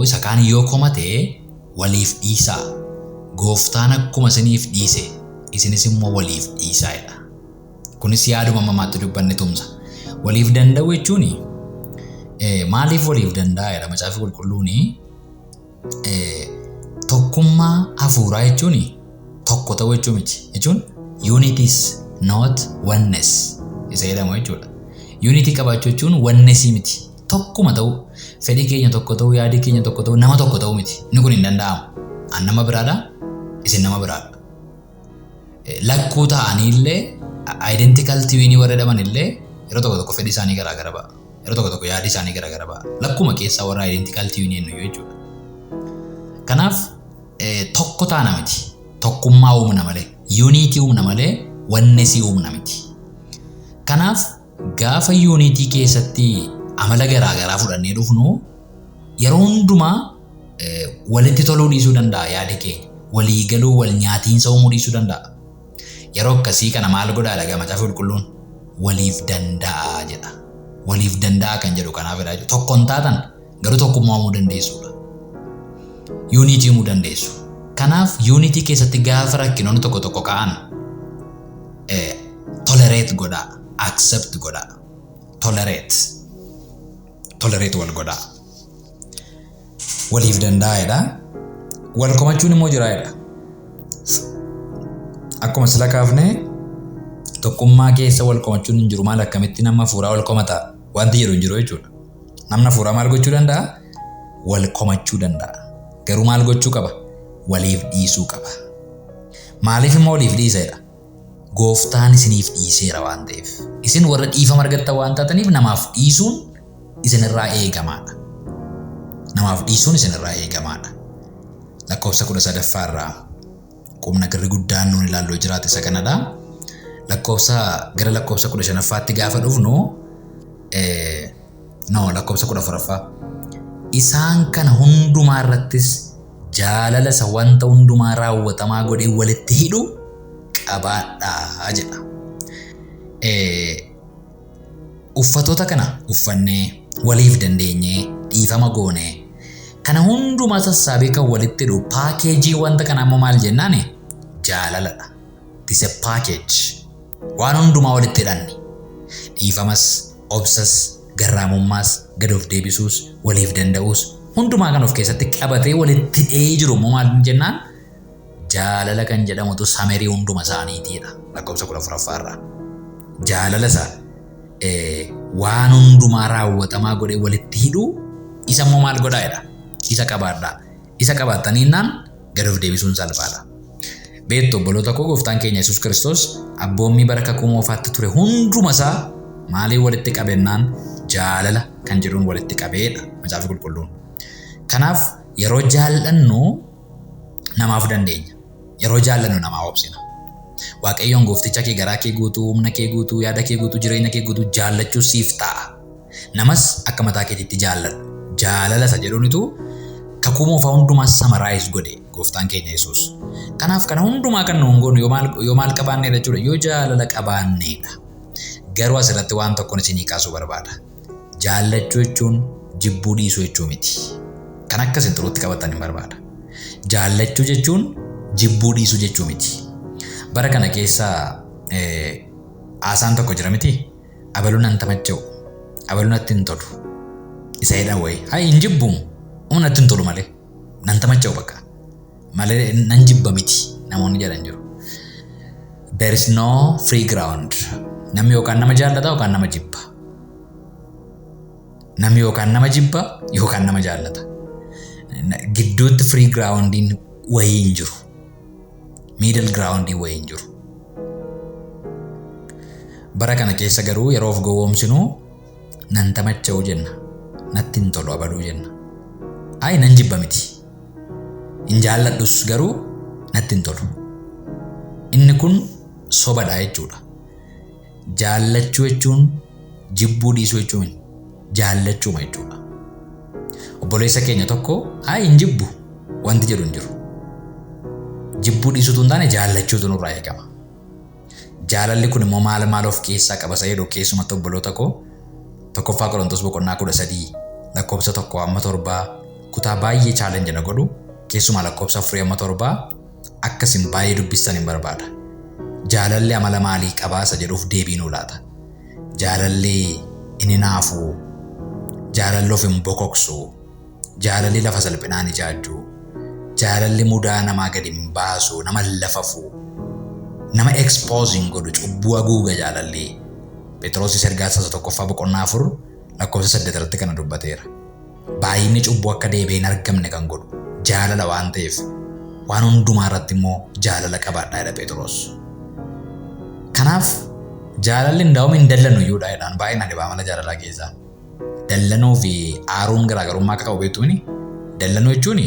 isa kaan yoo komatee waliif dhiisaa. Gooftaan akkuma isiniif dhiise isinis immoo waliif dhiisaadha. Kunis yaaduma mamaatti dubbanne tumsa. Waliif danda'u jechuun maaliif waliif danda'aadha? Macaafni qulqulluun tokkummaa hafuuraa jechuun tokko ta'uu jechuu miti. Jechuun unity is not oneness isa jedhamu jechuudha. Unity qabaachuu jechuun oneness miti. Tokkuma ta'uu, fedhii keenya tokko ta'uu, yaadii keenya tokko ta'uu, nama tokko ta'uu miti. Inni kun hin danda'amu. An nama biraadha, isin nama biraadha. Lakkuu ta'aniillee identical twinii warra jedhaman illee yeroo tokko fedhii isaanii garaagara ba'a. Yeroo tokko yaadii isaanii garaagara ba'a. Lakkuma keessaa warra identical twinii eenyu jechuudha. Kanaaf tokko taana miti. Tokkummaa uumna malee, unity uumna malee, oneness uumna miti. Kanaaf gaafa unity keessatti amala garaagaraa fudhannee dhufnu yeroo hundumaa walitti toluu dhiisuu danda'a yaadi keenya. Walii galuu, wal nyaatiinsa uumuu dhiisuu danda'a. Yeroo akkasii kana maal godhaadha gaa macaafni qulqulluun? Waliif danda'a jedha. Waliif danda'a kan jedhu kanaafidha. Tokko hin taatan garuu tokkummaa uumuu dandeessuudha. Unity uumuu dandeessu. Kanaaf unity keessatti gaafa rakkinoonni tokko ka'an tolerate godhaa, accept godhaa. Tolerate wal godhaa. Waliif danda'aadha. Wal komachuun immoo jiraadha. Akkuma sila kaafne tokkummaa keessa wal komachuun hin jiru. Maal akkamitti nama hafuuraa wal komata wanti jedhu hin jiru jechuudha. Namni hafuuraa maal gochuu danda'a? Wal komachuu danda'a. Garuu maal gochuu qaba? Waliif dhiisuu qaba. Maaliif immoo waliif dhiiseedha? Gooftaan isiniif dhiiseera waan ta'eef. Isin warra dhiifama argattan waan taataniif namaaf dhiisuun isinirraa eegamaadha. Namaaf dhiisuun isinirraa eegamaadha. Lakkoofsa 13 irraa qubna garri guddaan nuun ilaalloo jiraate isa kanadha. Gara lakkoofsa 15tti gaafa dhufnu lakkoofsa 14ffaa. Isaan kana hundumaa irrattis jaalala isa wanta hundumaa raawwatamaa godhee walitti hidhu qabaadhaa jedha. Uffatoota kana uffannee waliif dandeenyee dhiifama goonee kana hundumaa sassaabee kan walitti hidhu paakeejii wanta kana ammoo maal jennaani? Jaalaladha. This a package. Waan hundumaa walitti hidhanni. Dhiifamas, obsas, garraamummaas, gad of deebisuus, waliif danda'uus hundumaa kan of keessatti qabatee walitti hidhee jiru immoo maal jennaan? Jaalala kan jedhamutu samerii hunduma isaaniitiidha. Lakkoofsa 14ffaa irraa. Jaalala isaa waan hundumaa raawwatamaa godhee walitti hidhu isa immoo maal godhaadha? Isa qabaadhaa. Isa qabaattaniinnaan gad of deebisuun salphaadha. Beektu obboloota koo gooftaan keenya Yesuus Kiristoos abboommii bara kakuu moofaatti ture hunduma isaa maaliin walitti qabennaan jaalala kan jedhuun walitti qabeedha macaafni qulqulluun. Kanaaf yeroo jaallannu namaaf dandeenya. Yeroo jaallannu namaa obsina. Waaqayyoon goofticha kee garaa kee guutuu, humna kee guutuu, yaada kee guutuu, jireenya kee guutuu jaallachuu siif ta'a. Namas akka mataa keetiitti jaalladhu. Jaalala isa jedhunitu kakuu moofaa hundumaa samaraayis godhe gooftaan keenya Yesuus. Kanaaf kana hundumaa kan nuun goonu yoo maal qabaanneedha jechuudha. Yoo jaalala qabaanneedha. Garuu asirratti waan tokkoon isinii kaasuu barbaada. Jaallachuu jechuun jibbuu dhiisuu jechuu miti. Kan akkasin xuruutti qabatan hin barbaada. Jaallachuu jechuun jibbuu dhiisuu jechuu miti. Bara kana keessa haasaan tokko jira miti. Abaluun nan tamacha'u. Abaluun natti hin tolu. Isa jedhan wayii. Haa hin jibbuun. Natti hin tolu malee. Nan tamacha'u bakka. Malee nan jibba miti. Namoonni jedhan jiru. There is no free ground. Namni yookaan nama jaallata yookaan nama jibba. Namni yookaan nama jibba yookaan nama jaallata. Gidduutti free groundiin wayii hin jiru. Middle groundiin wayii hin jiru. Bara kana keessa garuu yeroo of gowwoomsinu nan tamacha'u jenna. Natti hin tolu abaluu jenna. Ayi nan jibba miti. Hin jaalladhus garuu natti hin tolu. Inni kun sobadha jechuudha. Jaallachuu jechuun jibbuu dhiisuu jechuun jaallachuuma jechuudha. Obboleessa keenya tokko haa hin jibbu wanti jedhu hin jiru. Jibbuu dhiisuutu hin taane jaallachuutu nurraa eegama. Jaalalli kun immoo maal of keessaa qaba isa jedhu keessumatti obboloota koo tokkoffaa Qorontos boqonnaa 13 lakkoofsa 1-7 kutaa baay'ee chaalenji na godhu keessumaa lakkoofsa 4-7 akkasin baay'ee dubbistan hin barbaada. Jaalalli amala maalii qabaa isa jedhuuf deebii nuu laata. Jaalalli inni naafuu, jaalalli of hin bokoksu, jaalalli lafa salphinaan ijaajju, jaalalli mudaa namaa gadi hin baasu, nama lafafu, nama exposing godhu cubbuu haguuga jaalalli. Phexros ergaa tokkoffaa boqonnaa 4 lakkoofsa 8 irratti kana dubbateera. Baay'inni cubbuu akka deebi'ee hin argamne kan godhu jaalala waan ta'eef waan hundumaa irratti immoo jaalala qabaadhaa jedha Phexros. Kanaaf jaalalli hin dallanu iyyuu jedhaan baay'inaan dhibaa mala jaalalaa keessaa. Dallanuu fi aaruun garaagarummaa akka qabu beektuuni. Dallanuu jechuun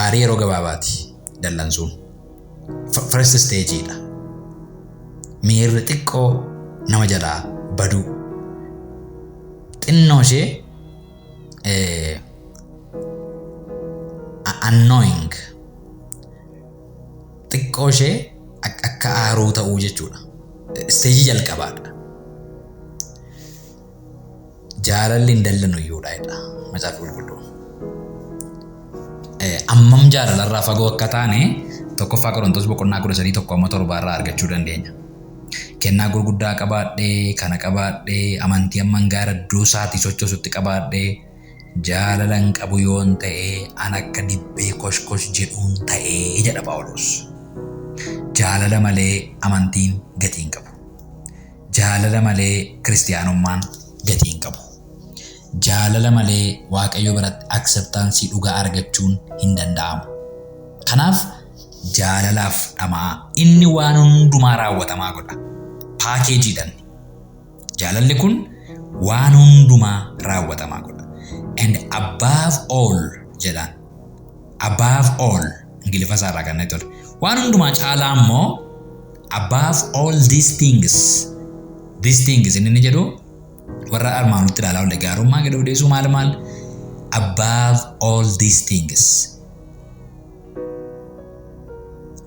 aarii yeroo gabaabaati dallansuun. First stageidha. Miirri xiqqoo nama jalaa baduu. Xinnoo ishee annoying. Xiqqoo ishee akka aaruu ta'uu jechuudha. Steejii jalqabaadha. Jaalalli hin dallanu iyyuudha jedha macaafa qulqulluu. Ammam jaalalarraa fagoo akka taane tokkoffaa Qorontos boqonnaa 13:1-7 irraa argachuu dandeenya. Kennaa gurguddaa qabaadhee, kana qabaadhee, amantii amman gaara iddoo isaatii sochoosutti qabaadhee, jaalala hin qabu yoon ta'ee, an akka dibbee koshkosh jedhuun ta'ee jedha Phaawulos. Jaalala malee amantiin gatii hin qabu. Jaalala malee kiristiyaanummaan gatii hin qabu. Jaalala malee Waaqayyo biratti acceptaansii dhugaa argachuun hin danda'amu. Kanaaf jaalalaaf dhamaa inni waan hundumaa raawwatamaa godha. Paakeejiidhaan. Jaalalli kun waan hundumaa raawwatamaa godha. And above all jedhaan. Above all Ingiliffa isaarraa kan natti tole. Waan hundumaa caalaa immoo above all these things inni jedhu warra armaanutti ilaalaa olle gaarummaa gadi odeessuu maal above all these things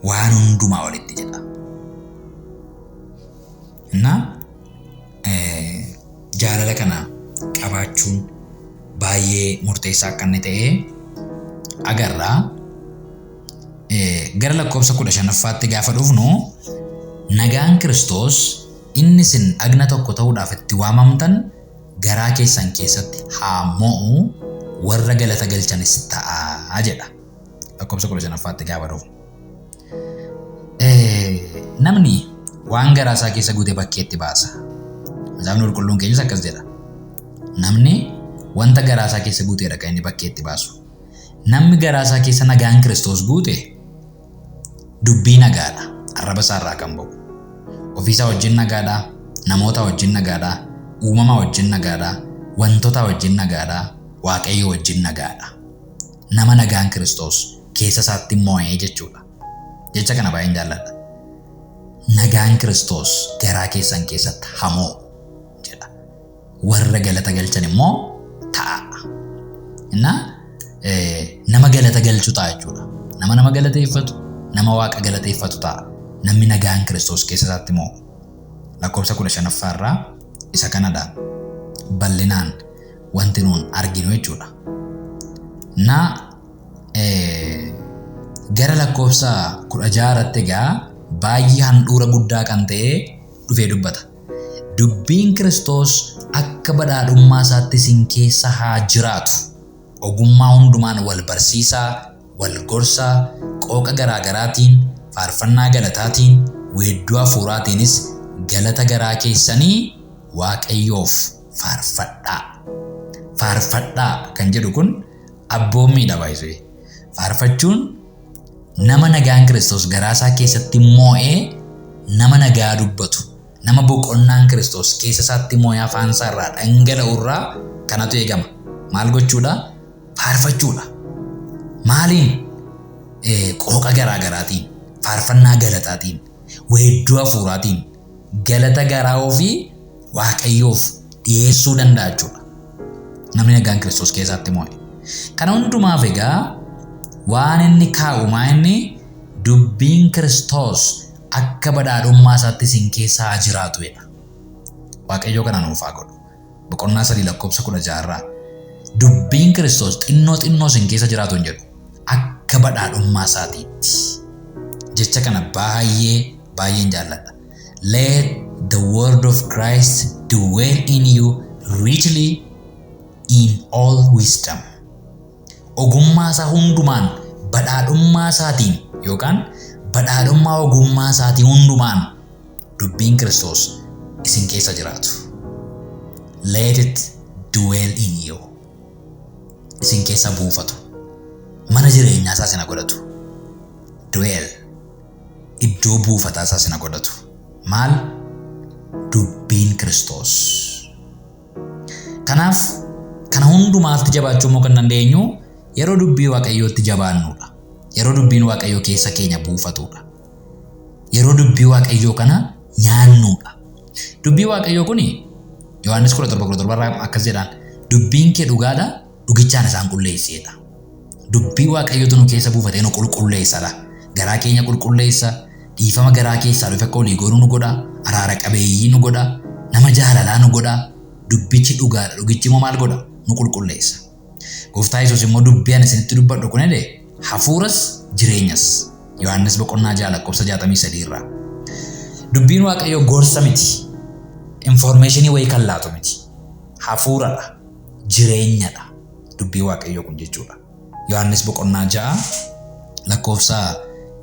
waan hundumaa olitti jedha. Na jaalala kana qabaachuun baay'ee murteessaa akka inni ta'e agarraa. Gara lakkoofsa 15ffaatti gaafa dhufnu nagaan Kiristoos inni isin dhagna tokko ta'uudhaaf itti waamamtan garaa keessan keessatti haa mo'u warra galata galchanis ta'a jedha. Lakkoofsa 15ffaatti gaafa dhufnu. Namni waan garaa isaa keessa guutee bakkeetti baasa. Macaafni qulqulluun keenyas akkas jedha. Namni wanta garaa isaa keessa guuteedha kan inni bakkeetti baasu. Namni garaa isaa keessa nagaan Kiristoos guute dubbii nagaadha. Arraba isaarraa kan ba'u. Ofiisaa wajjin nagaadha. Namoota wajjin nagaadha. Uumama wajjin nagaadha. Wantoota wajjin nagaadha. Waaqayyo wajjin nagaadha. Nama nagaan Kiristoos keessa isaatti mo'ee jechuudha. Jecha kana baay'een jaalladha. Nagaan Kiristoos garaa keessan keessatti hamoo jedha. warra galata galchan immoo ta'a. Inna nama galata galchu ta'a jechuudha. Nama galateeffatu, nama Waaqa galateeffatu ta'a. Namni nagaan Kiristoos keessa isaatti immoo lakkoofsa 15 irraa isa kanadha bal'inaan wanti nuun arginu jechuudha. Gara lakkoofsa 16 irratti egaa baay'ee handhuura guddaa kan ta'e dhufee dubbata. Dubbiin Kiristoos akka badhaadhummaa isaatti isin keessa haa jiraatu. Ogummaa hundumaan wal barsiisaa, wal gorsaa, qooqa garaagaraatiin, faarfannaa galataatiin, weedduu hafuuraatiinis galata garaa keessanii Waaqayyoof faarfadhaa. Faarfadhaa kan jedhu kun abboommiidha baay'ee. Faarfachuun nama nagaan Kiristoos garaa isaa keessatti moo'ee nama nagaa dubbatu, nama boqonnaan Kiristoos keessa isaatti moo'ee afaan isaa irraa dhangala'u irraa kanatu eegama. Maal gochuudha? Faarfachuudha. Maaliin? Qooqa garaagaraatiin, faarfannaa galataatiin, weedduu hafuuraatiin galata garaa ofii Waaqayyoof dhiyeessuu danda'a jechuudha. Namni nagaan Kiristoos keessatti moo'e. Kana hundumaaf egaa waan inni kaa'umaa inni dubbiin Kiristoos akka badhaadhummaa isaatti isin keessa haa jiraatu jedha. Waaqayyoo kana nuuf haa godhu. Boqonnaa 3 lakkoofsa 16 irraa dubbiin Kiristoos xinnoo isin keessa jiraatu hin jedhu akka badhaadhummaa isaatiitti. Jecha kana baay'een jaalladha. Let the word of Christ dwell in you richly in all wisdom. Ogummaa isaa hundumaan badhaadhummaa isaatiin yookaan badhaadhummaa ogummaa isaatiin hundumaan dubbiin Kiristoos isin keessa jiraatu. Let it dwell in you. Isin keessa buufatu. Mana jireenyaa isaa isin godhatu. Dwell. Iddoo buufataa isaa isin godhatu. Maal? Dubbiin Kiristoos. Kanaaf kana hundumaatti jabaachuu immoo kan dandeenyu yeroo dubbii Waaqayyootti jabaannuudha. Yeroo dubbiin Waaqayyoo keessa keenya buufatudha. Yeroo dubbii Waaqayyoo kana nyaannuudha. Dubbii Waaqayyoo kuni Yohaannis 17:17 irraa akkas jedhaan dubbiin kee dhugaadha, dhugichaan isaan qulleesseedha. Dubbii Waaqayyootu nu keessa buufatee nu qulqulleessadha. Garaa keenya qulqulleessa, dhiifama garaa keessaa dhufe akka olii goonuu nu godha, araara qabeeyyii nu godha, nama jaalalaa nu godha. Dubbichi dhugaadha, dhugichi immoo maal godha? Nu qulqulleessa. Gooftaa Yesuus immoo dubbii ani isinitti dubbadhu kun hafuuras jireenyas. Yohaannis boqonnaa 6 lakkoofsa 63 irraa. Dubbiin Waaqayyoo gorsa miti. Informationii wayii kan laatu miti. Hafuuradha, jireenyadha. Dubbii Waaqayyoo kun jechuudha. Yohaannis boqonnaa 6 lakkoofsa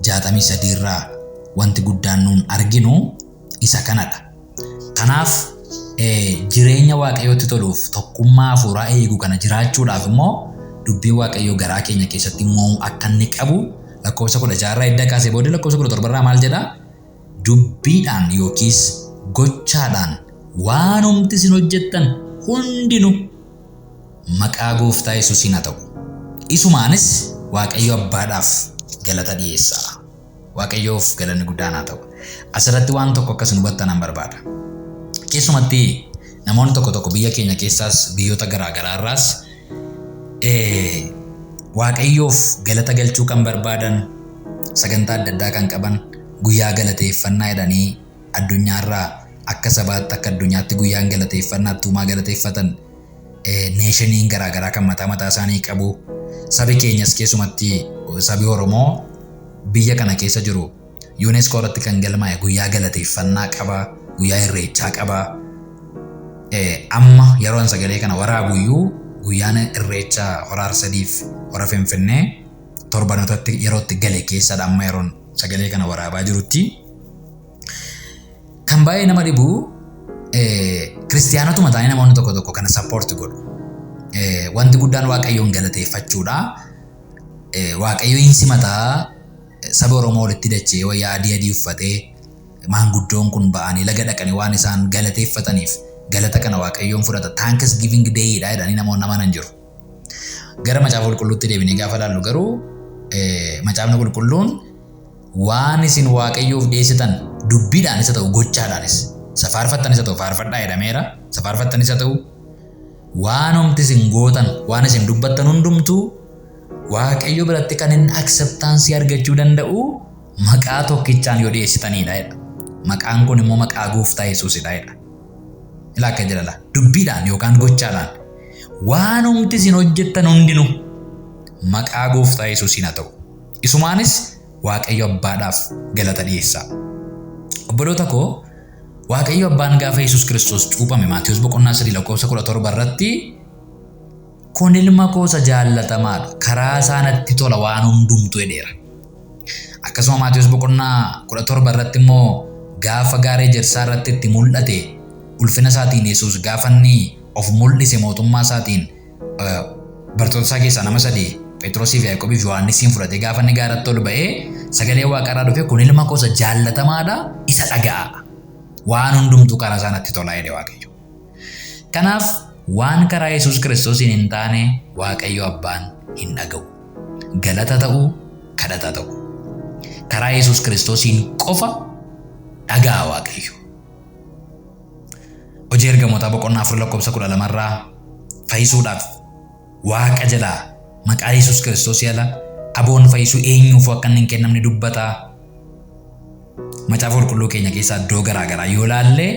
63 irraa wanti guddaan nuun arginu isa kanadha. Kanaaf jireenya Waaqayyootti toluuf tokkummaa hafuuraa eegu kana jiraachuudhaaf immoo dubbii Waaqayyoo garaa keenya keessatti immoo akka inni qabu lakkoofsa 16 irraa edda kaasee booda lakkoofsa 17 irraa maal jedha? Dubbiidhaan yookiis gochaadhaan waan humti isin hojjettan hundinuu maqaa Gooftaa Yesuusiin haa ta'u. Isumaanis Waaqayyo Abbaadhaaf galata dhiyeessa. Waaqayyoof galanni guddaan haa ta'u. Asirratti waan tokko akkas hubattan nan barbaada. Keessumatti namoonni tokko biyya keenya keessaas biyyoota garaagaraa irraas Waaqayyoof galata galchuu kan barbaadan sagantaa adda addaa kan qaban guyyaa galateeffannaa jedhanii addunyaarraa akka sabaatti akka addunyaatti guyyaan galateeffannaa tuumaa galateeffatan neeshiniin garaagaraa kan mataa isaanii qabu. Sabi keenyas keessumatti sabi Oromoo biyya kana keessa jiru UNESCO irratti kan galmaa'e guyyaa galateeffannaa qaba, guyyaa irreechaa qaba. Amma yeroo sagalee kana waraabuyyuu guyyaan irreechaa hora Arsadiif hora Finfinnee torbanotatti yerootti gale keessadha amma yeroon sagalee kana waraabaa jirutti. Kan baay'ee nama dhibu kiristiyaanotuma ta'anii namoonni tokko kana support godhu. Wanti guddaan Waaqayyoon galateeffachuudha. Waaqayyo hin simataa saba Oromoo walitti dachee wayyaa adii uffatee maanguddoon kun ba'anii laga dhaqanii waan isaan galateeffataniif galata kana Waaqayyoon fudhata. Thanksgiving Day dha jedhanii namoonni amanan jiru. Gara macaafa qulqulluutti deebinee gaafa ilaallu garuu macaafni qulqulluun waan isin Waaqayyoof dhiyeessitan dubbiidhaanis haa ta'u gochaadhaanis Safaarfattanis haa ta'u faarfadhaa jedhameera. Safaarfattanis haa ta'u waan homti isin gootan waan isin dubbattan hundumtuu Waaqayyo biratti kan inni acceptance argachuu danda'u maqaa tokkichaan yoo dhiyeessitanidha jedha. Maqaan kun immoo maqaa gooftaa Yesuusidha jedha. Ilaa akka jedhala dubbiidhaan yookaan gochaadhaan waan homti isin hojjettan hundinuu maqaa gooftaa Yesuusiin haa ta'u. Isumaanis Waaqayyo Abbaadhaaf galata dhiyeessaa. Obboloota koo Waaqayyo Abbaan gaafa Yesuus Kiristoos cuuphame Maatiyos boqonnaa 3:17 irratti kun ilma koo isa jaallatamaadha karaa isaatti tola waan hundumtu jedheera. Akkasuma Maatiyos boqonnaa 17 irratti immoo gaafa gaaree Ejersaa irratti itti mul'ate ulfina isaatiin Yesuus gaafa inni of mul'ise mootummaa isaatiin bartoota isaa keessaa nama 3 Phexrosii fi Yaaqoobii fi Yohaannisiin fudhatee gaafa inni gaaratti ol ba'ee sagalee Waaqarraa dhufe kun ilma koo isa jaallatamaadha isa dhaga'a. Waan hundumtu karaa isaatti tolaa jedhe Waaqayyo. Kanaaf waan karaa Yesuus Kiristoosiin hin taane Waaqayyo Abbaan hin dhaga'u. Galata ta'u, kadhata ta'u. Karaa Yesuus Kiristoosiin qofa dhaga'a Waaqayyo. Hojii ergamootaa boqonnaa 4:12 irraa fayyisuudhaaf Waaqa jalaa maqaa Yesuus Kiristoos jala aboon fayyisuu eenyuuf akka hin kennamne dubbata. Macaafa qulqulluu keenya keessaa iddoo garaa garaa yoo laalle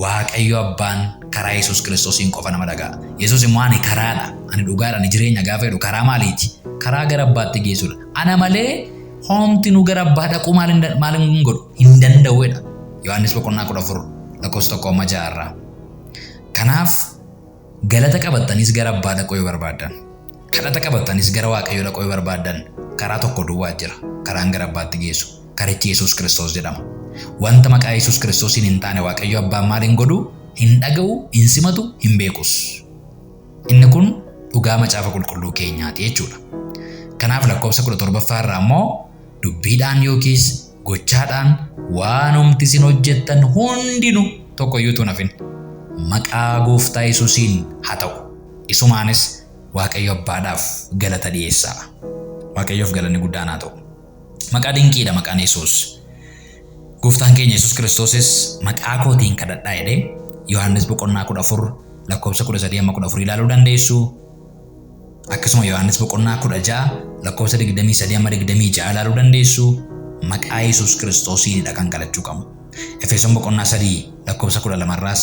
Waaqayyo Abbaan karaa Yesuus Kiristoosiin qofa nama dhaga'a. Yesuus immoo ani karaadha, ani dhugaadha, ani jireenya gaafa jedhu karaa maaliiti? Karaa gara Abbaatti geessudha. Ana malee homti nu gara Abbaa dhaquu maalin godhu hin danda'uudha. Yohaannis boqonnaa 14:1-6 irraa. Kanaaf galata qabattanis gara Abbaa dhaquu yoo barbaaddan, kadhata qabattanis gara Waaqayyo dhaquu yoo barbaaddan karaa tokko duwwaa jira. Karaan gara Abbaatti geessu karichi Yesuus Kiristoos jedhama. Wanta maqaa Yesuus Kiristoosiin hin taane Waaqayyo Abbaan maal hin godhu? Hin dhaga'u, hin simatu, hin beekus. Inni kun dhugaa macaafa qulqulluu keenyaati jechuudha. Kanaaf lakkoofsa 17 irraa immoo dubbiidhaan yookiis gochaadhaan waan homti isin hojjettan hundinuu tokkoyyuu tun hafin maqaa gooftaa Yesuusiin haa ta'u. Isumaanis Waaqayyo Abbaadhaaf galata dhiyeessaa. Waaqayyoof galanni guddaan haa ta'u. Maqaa dinqiidha maqaan Yesuus. Gooftaan keenya Yesuus Kiristoosis maqaa kootiin kadhadhaa jedhee Yohaannis boqonnaa 14:13-14 ilaaluu dandeessu. Akkasuma Yohaannis boqonnaa 16:23-26 ilaaluu dandeessu. Maqaa Yesuus Kiristoosiinidha kan kadhachuu qabnu. Efesoon boqonnaa 3:12 irraas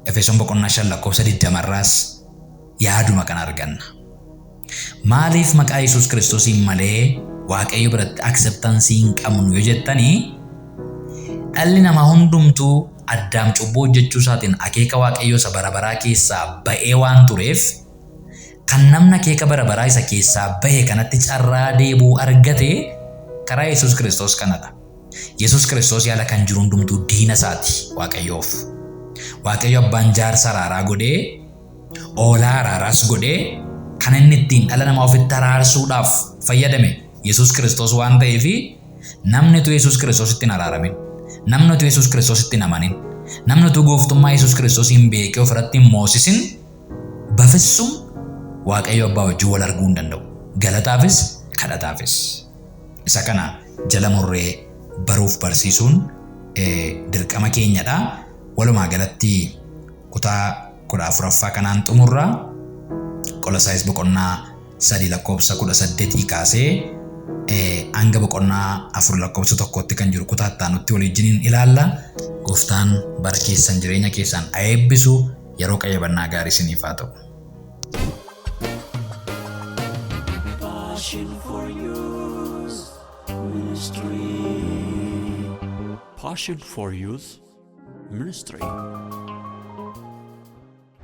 Efesoon boqonnaa 5:20 irraas yaaduma kan arganna. Maaliif maqaa Yesuus Kiristoosiin malee Waaqayyo biratti acceptance hin qabnu yoo jettanii dhalli namaa hundumtuu Addaam cubbuu hojjechuu isaatiin akeeka Waaqayyoo isa barabaraa keessaa ba'ee waan tureef kan namni akeeka barabaraa isa keessaa ba'e kanatti carraa deebuu argate karaa Yesuus Kiristoos kanadha. Yesuus Kiristoos yaala kan jiru hundumtuu diina isaati Waaqayyoof. Waaqayyo Abbaan jaarsa araaraa godhee oolaa araaraas godhee kan inni ittiin dhala namaa ofitti araarsuudhaaf fayyadame Yesuus Kiristoos waan ta'eef namni tu Yesuus Kiristoositti hin araaramin. Namni tu Yesuus Kiristoositti hin amanin. Namni tu gooftummaa Yesuus Kiristoosiin beekee ofirratti hin moosisin bafissum Waaqayyo Abbaa wajjin wal arguu hin danda'u. Galataafis kadhataafis. Isa kana jala murree baruuf barsiisuun dirqama keenyadha. Walumaa galatti kutaa 14ffaa kanaan xumurraa Qolossaayis boqonnaa 3:18 kaasee hanga boqonnaa 4:1 kan jiru kutaa itti waliin ilaalla. Gooftaan bara keessan jireenya keessan eebbisu yeroo qayyabannaa gaarii isiniif haa ta'u. Passion for Youth Ministry. Passion for Youth Ministry.